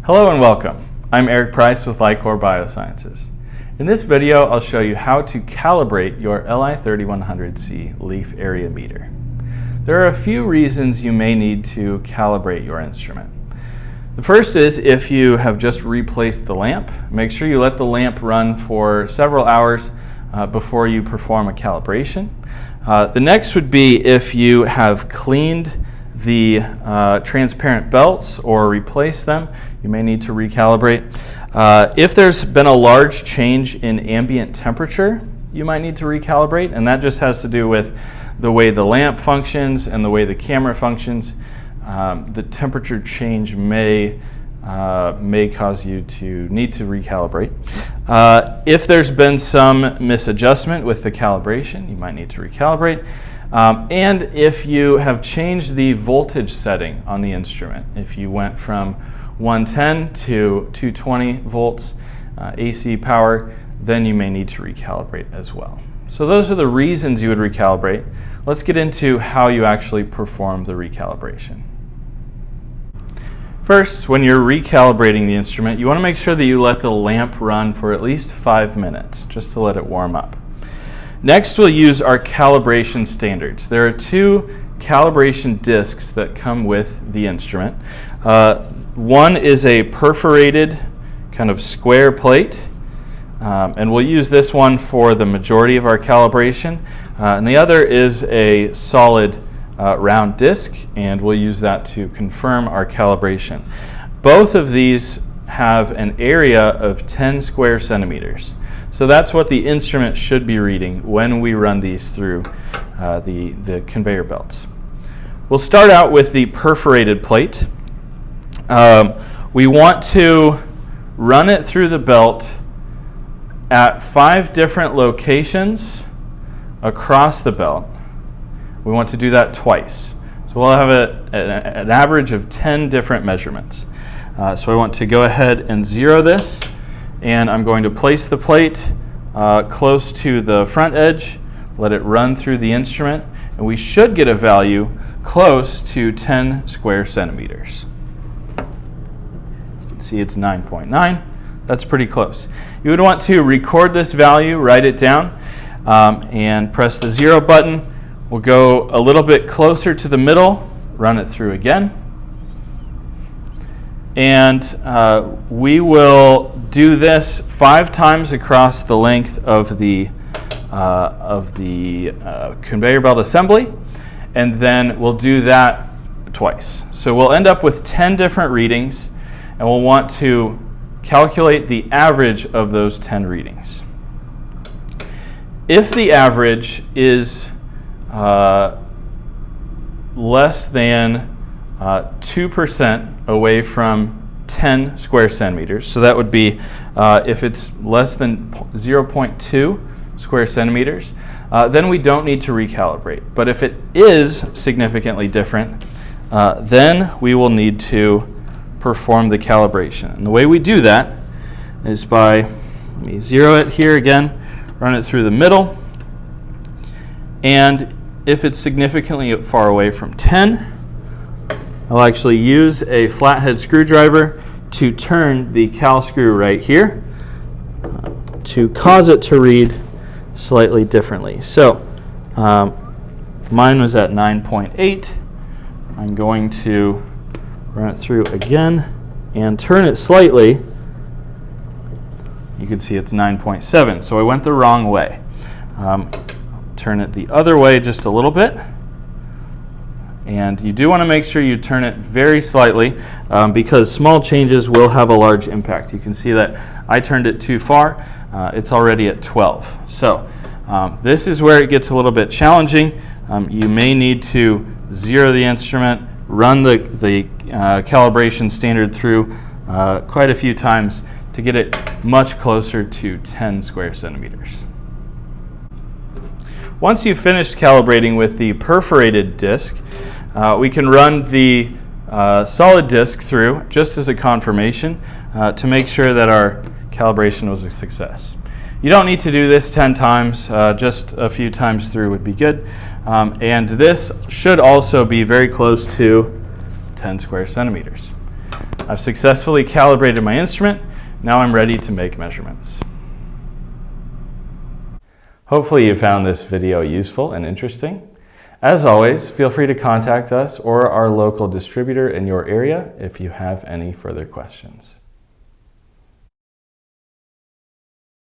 Hello and welcome. I'm Eric Price with LI-COR Biosciences. In this video, I'll show you how to calibrate your LI-3100C leaf area meter. There are a few reasons you may need to calibrate your instrument. The first is if you have just replaced the lamp, make sure you let the lamp run for several hours before you perform a calibration. The next would be if you have cleaned the transparent belts or replace them, you may need to recalibrate. If there's been a large change in ambient temperature, you might need to recalibrate, and that just has to do with the way the lamp functions and the way the camera functions. The temperature change may cause you to need to recalibrate. If there's been some misadjustment with the calibration, you might need to recalibrate. And if you have changed the voltage setting on the instrument, if you went from 110 to 220 volts AC power, then you may need to recalibrate as well. So those are the reasons you would recalibrate. Let's get into how you actually perform the recalibration. First, when you're recalibrating the instrument, you want to make sure that you let the lamp run for at least 5 minutes, just to let it warm up. Next, we'll use our calibration standards. There are 2 calibration discs that come with the instrument. One is a perforated kind of square plate, and we'll use this one for the majority of our calibration. And the other is a solid round disc, and we'll use that to confirm our calibration. Both of these have an area of 10 square centimeters. So that's what the instrument should be reading when we run these through the conveyor belts. We'll start out with the perforated plate. We want to run it through the belt at 5 different locations across the belt. We want to do that twice. So we'll have an average of 10 different measurements. So I want to go ahead and zero this, and I'm going to place the plate close to the front edge, let it run through the instrument, and we should get a value close to 10 square centimeters. You can see it's 9.9. That's pretty close. You would want to record this value, write it down, and press the 0 button. We'll go a little bit closer to the middle, run it through again. And we will do this 5 times across the length of the conveyor belt assembly, and then we'll do that twice. So we'll end up with 10 different readings, and we'll want to calculate the average of those 10 readings. If the average is less than 2% away from 10 square centimeters, so that would be if it's less than 0.2 square centimeters, then we don't need to recalibrate. But if it is significantly different, then we will need to perform the calibration. And the way we do that is by, let me zero it here again, run it through the middle, and if it's significantly far away from 10, I'll actually use a flathead screwdriver to turn the cal screw right here to cause it to read slightly differently. So mine was at 9.8. I'm going to run it through again and turn it slightly. You can see it's 9.7, so I went the wrong way. Turn it the other way just a little bit. And you do want to make sure you turn it very slightly because small changes will have a large impact. You can see that I turned it too far. It's already at 12. So this is where it gets a little bit challenging. You may need to zero the instrument, run the calibration standard through quite a few times to get it much closer to 10 square centimeters. Once you've finished calibrating with the perforated disc, we can run the solid disc through just as a confirmation to make sure that our calibration was a success. You don't need to do this 10 times, just a few times through would be good. And this should also be very close to 10 square centimeters. I've successfully calibrated my instrument. Now I'm ready to make measurements. Hopefully you found this video useful and interesting. As always, feel free to contact us or our local distributor in your area if you have any further questions.